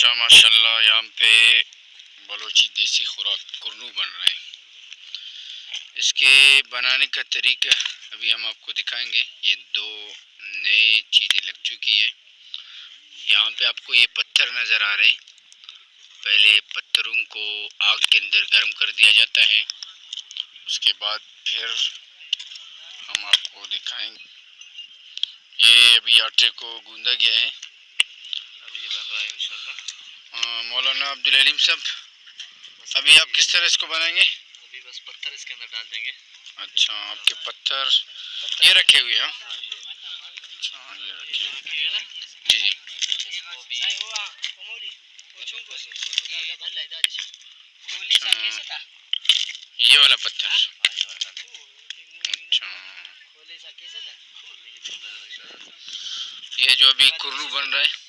अच्छा माशाल्लाह, यहाँ पे बलोची देसी खुराक कुरनू बन रहे हैं। इसके बनाने का तरीका अभी हम आपको दिखाएंगे। ये दो नए चीज़ें लग चुकी है। यहाँ पे आपको ये पत्थर नज़र आ रहे हैं। पहले पत्थरों को आग के अंदर गर्म कर दिया जाता है, उसके बाद फिर हम आपको दिखाएंगे। ये अभी आटे को गूंदा गया है, अभी ये बन रहा है इंशाल्लाह। मौलाना अब्दुल हलीम साहब, अभी आप किस तरह इसको बनाएंगे? अभी बस पत्थर इसके अंदर डाल देंगे। अच्छा, आपके पत्थर ये रखे हुए हैं? अच्छा, ये रखे जी जी। अच्छा, ये वाला पत्थर। अच्छा, ये जो अभी कुरनू बन रहा है